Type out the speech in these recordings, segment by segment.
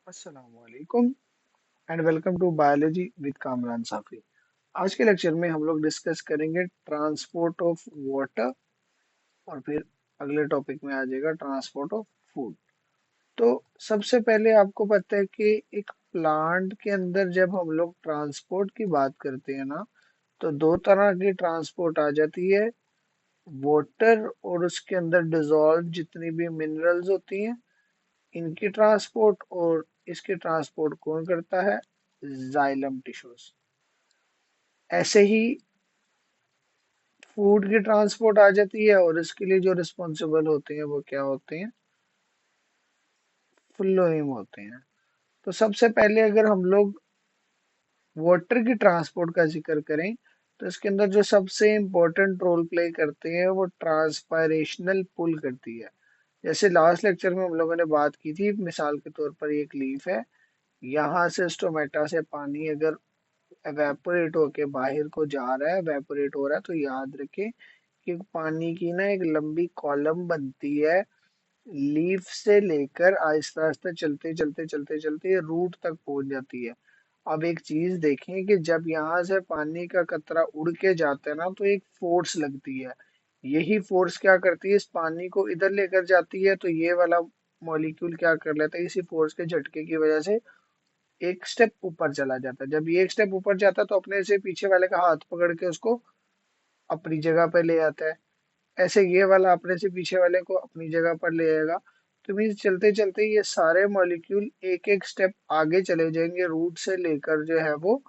अस्सलामुअलैकुम and welcome to biology with Kamran Safi. आज के लेक्चर में हम लोग डिस्कस करेंगे ट्रांसपोर्ट ऑफ वाटर और फिर अगले टॉपिक में आ जाएगा ट्रांसपोर्ट ऑफ फूड। तो सबसे पहले आपको पता है कि एक प्लांट के अंदर जब हम लोग ट्रांसपोर्ट की बात करते हैं ना, तो दो तरह की ट्रांसपोर्ट आ जाती है। वाटर और उसके अंदर डिजॉल्व जितनी भी मिनरल्स होती हैं, इनकी ट्रांसपोर्ट। और इसकी ट्रांसपोर्ट कौन करता है? Xylem tissues. ऐसे ही फूड की ट्रांसपोर्ट आ जाती है और इसके लिए जो रिस्पॉन्सिबल होते हैं वो क्या होते हैं? फ्लोएम होते हैं। तो सबसे पहले अगर हम लोग वाटर की ट्रांसपोर्ट का जिक्र करें, तो इसके अंदर जो सबसे इम्पोर्टेंट रोल प्ले करते हैं वो ट्रांसपायरेशनल पुल करती है। जैसे लास्ट लेक्चर में हम लोगों ने बात की थी, मिसाल के तौर पर एक लीफ है, यहाँ से स्टोमेटा से पानी अगर एवेपोरेट होके बाहर को जा रहा है, एवेपोरेट हो रहा है, तो याद रखें कि पानी की ना एक लंबी कॉलम बनती है, लीफ से लेकर आहिस्ता आहिस्ता चलते चलते चलते चलते ये रूट तक पहुंच जाती है। अब एक चीज देखें कि जब यहाँ से पानी का कतरा उड़ के जाता है ना, तो एक फोर्स लगती है। यही फोर्स क्या करती है? इस पानी को इधर लेकर जाती है, तो ये वाला मॉलिक्यूल क्या कर लेता है? इसी फोर्स के झटके की वजह से एक स्टेप ऊपर चला जाता है। जब ये एक स्टेप ऊपर जाता है तो अपने से पीछे वाले का हाथ पकड़ के उसको अपनी जगह पे ले आता है। ऐसे ये वाला अपने से पीछे वाले को अपनी जगह पर ले आएगा। तो मीन्स चलते चलते ये सारे मॉलिक्यूल एक एक स्टेप आगे चले जाएंगे, रूट से लेकर जो है वो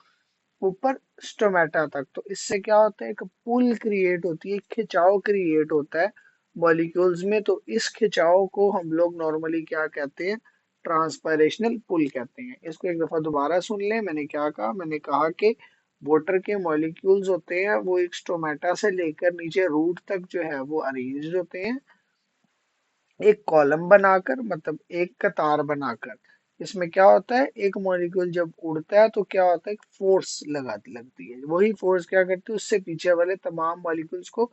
ऊपर स्टोमेटा तक। तो इससे क्या होता है? एक पुल क्रिएट होती है, एक खिंचाव क्रिएट होता है मॉलिक्यूल्स में। तो इस खिंचाव को हम लोग नॉर्मली क्या कहते हैं? ट्रांसपायरेशनल पुल कहते हैं। इसको एक दफा दोबारा सुन लें, मैंने क्या कहा? मैंने कहा कि वाटर के मॉलिक्यूल्स होते हैं वो एक स्टोमेटा से लेकर नीचे रूट तक जो है वो अरेंज होते हैं, एक कॉलम बनाकर, मतलब एक कतार बनाकर। इसमें क्या होता है? एक मॉलिक्यूल जब उड़ता है तो क्या होता है? एक फोर्स लगती है। वही फोर्स क्या करती है? उससे पीछे वाले तमाम मॉलिक्यूल्स को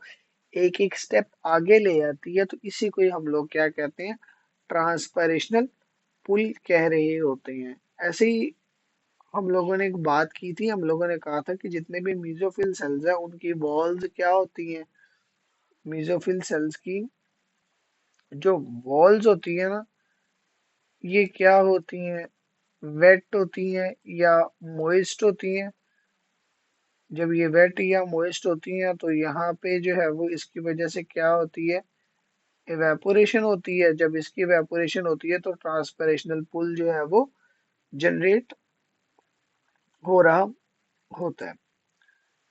एक एक स्टेप आगे ले जाती है। तो इसी को ही हम लोग क्या कहते हैं? ट्रांसपरेशनल पुल कह रहे होते हैं। ऐसे ही हम लोगों ने एक बात की थी, हम लोगों ने कहा था कि जितने भी मीजोफिल सेल्स हैं उनकी वॉल्स क्या होती हैं? मीजोफिल सेल्स की जो वॉल्स होती है ना, ये क्या होती हैं? वेट होती हैं या मोइस्ट होती हैं? जब ये वेट या मोइस्ट होती हैं तो यहाँ पे जो है वो इसकी वजह से क्या होती है? इवेपोरेशन होती है। जब इसकी इवेपोरेशन होती है तो ट्रांसपरेशनल पुल जो है वो जनरेट हो रहा होता है।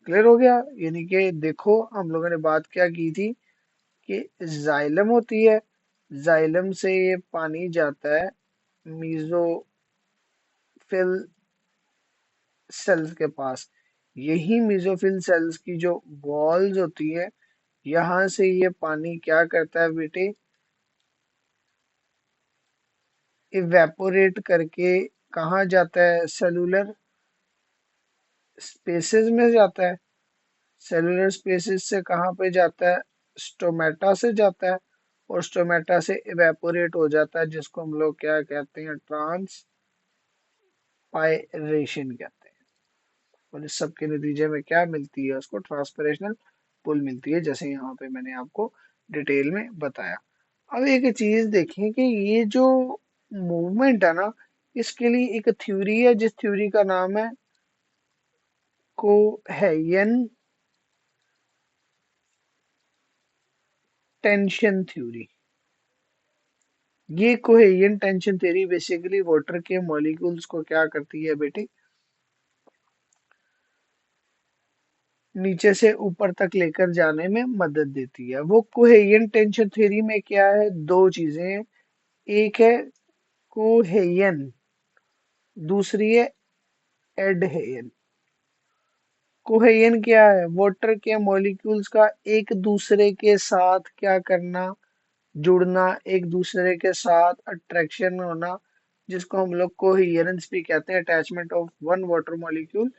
क्लियर हो गया? यानी कि देखो हम लोगों ने बात क्या की थी कि जाइलम होती है, जाइलम से ये पानी जाता है मीजोफिल सेल्स के पास। यही मीजोफिल सेल्स की जो वॉल्स होती है, यहाँ से ये पानी क्या करता है बेटे? इवेपोरेट करके कहाँ जाता है? सेलुलर स्पेसेस में जाता है। सेलुलर स्पेसेस से कहाँ पे जाता है? स्टोमेटा से जाता है। और स्टोमेटा से इवेपोरेट हो जाता है, जिसको हम लोग क्या कहते हैं? ट्रांसपायरेशन कहते हैं। और इस सब के नतीजे में क्या मिलती है? उसको ट्रांसपरेशनल पुल मिलती है, जैसे यहाँ पे मैंने आपको डिटेल में बताया। अब एक चीज देखें कि ये जो मूवमेंट है ना, इसके लिए एक थ्योरी है जिस थ्योरी का नाम है कोहेयन टेंशन थ्योरी। ये कोहेयन टेंशन थ्योरी बेसिकली वाटर के मॉलिक्यूल्स को क्या करती है बेटे? नीचे से ऊपर तक लेकर जाने में मदद देती है। वो कोहेयन टेंशन थ्योरी में क्या है? दो चीजें हैं। एक है कोहेयन, दूसरी है एडहेयन। कोहेयन क्या है? वाटर के मॉलिक्यूल्स का एक दूसरे के साथ क्या करना? जुड़ना, एक दूसरे के साथ अट्रैक्शन होना, जिसको हम लोग कोहेरेंस भी कहते हैं। Attachment of one water molecule,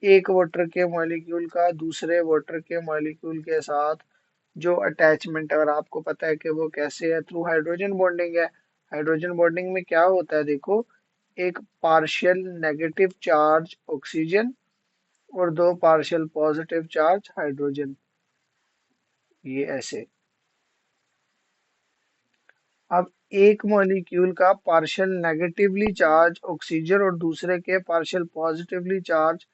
एक वाटर के मॉलिक्यूल का दूसरे वाटर के मॉलिक्यूल के साथ जो अटैचमेंट है। और आपको पता है कि वो कैसे है? थ्रू हाइड्रोजन बॉन्डिंग है। हाइड्रोजन बॉन्डिंग में क्या होता है देखो, एक पार्शियल नेगेटिव चार्ज ऑक्सीजन और दो पार्शियल पॉजिटिव चार्ज हाइड्रोजन। ये ऐसे। अब एक मॉलिक्यूल का पार्शियल नेगेटिवली चार्ज ऑक्सीजन और दूसरे के पार्शियल पॉजिटिवली चार्ज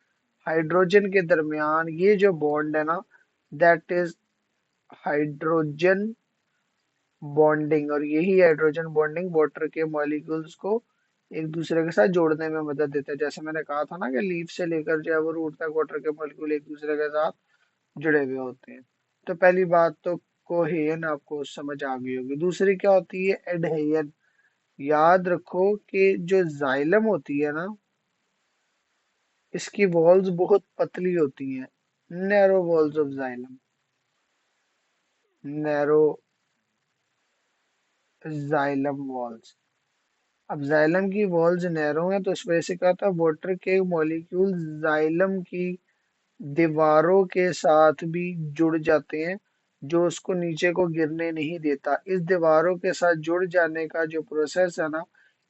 हाइड्रोजन के दरमियान ये जो बॉन्ड है ना, दैट इज हाइड्रोजन बॉन्डिंग। और यही हाइड्रोजन बॉन्डिंग वाटर के मॉलिक्यूल्स को एक दूसरे के साथ जोड़ने में मदद देता है। जैसे मैंने कहा था ना कि लीफ से लेकर जो है वो रूट तक वाटर के मॉलिक्यूल एक दूसरे के साथ जुड़े हुए होते हैं। तो पहली बात तो कोहेन आपको समझ आ गई होगी। दूसरी क्या होती है? एडहेयन। याद रखो कि जो जाइलम होती है ना, इसकी वॉल्स बहुत पतली होती हैं। Narrow walls of xylem. Narrow xylem walls. अब जाइलम की वॉल्स नैरो हैं तो इस वजह से क्या होता है, वाटर के मॉलिक्यूल जाइलम की दीवारों के साथ भी जुड़ जाते हैं, जो उसको नीचे को गिरने नहीं देता। इस दीवारों के साथ जुड़ जाने का जो प्रोसेस है ना,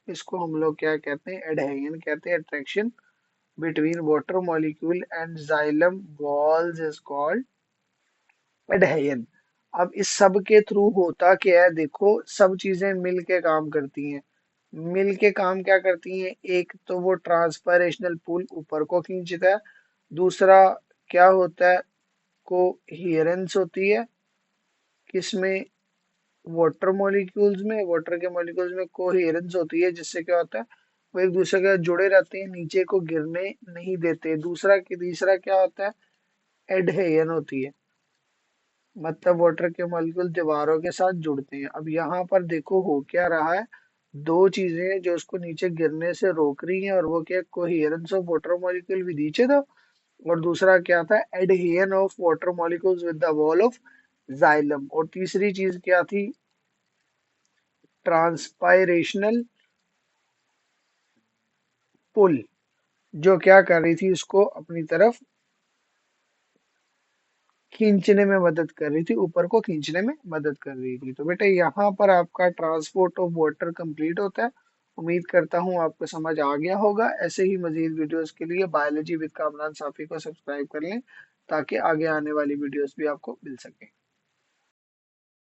इसको हम लोग क्या कहते हैं? एडहेजन कहते हैं। Attraction between water molecule and xylem walls is called adhesion. अब इस सब के थ्रू होता क्या है, देखो सब चीजें मिल के काम करती हैं। मिल के काम क्या करती हैं? एक तो वो ट्रांसपरेशनल पुल ऊपर को खींचता है। दूसरा क्या होता है? कोहेरेंस होती है किसमें? वाटर के मॉलिक्यूल्स में कोहेरेंस होती है, जिससे क्या होता है, वो एक दूसरे के साथ जुड़े रहते हैं, नीचे को गिरने नहीं देते। तीसरा क्या होता है? एडहेजन होती है, मतलब वाटर के मॉलिक्यूल दीवारों के साथ जुड़ते हैं। अब यहाँ पर देखो हो क्या रहा है, दो चीजें हैं जो उसको नीचे गिरने से रोक रही हैं, और वो क्या? Coherence of water molecule with each other, और दूसरा क्या था? Adhesion of water molecules with the wall of xylem. और तीसरी चीज क्या थी? ट्रांसपायरेशनल पुल, जो क्या कर रही थी, उसको अपनी तरफ खींचने में मदद कर रही थी, ऊपर को खींचने में मदद कर रही थी। तो बेटा यहाँ पर आपका ट्रांसपोर्ट ऑफ वाटर कंप्लीट होता है। उम्मीद करता हूँ आपको समझ आ गया होगा। ऐसे ही मजीद वीडियोस के लिए बायोलॉजी विद कामरान साफी को सब्सक्राइब कर लें, ताकि आगे आने वाली वीडियोस भी आपको मिल सके।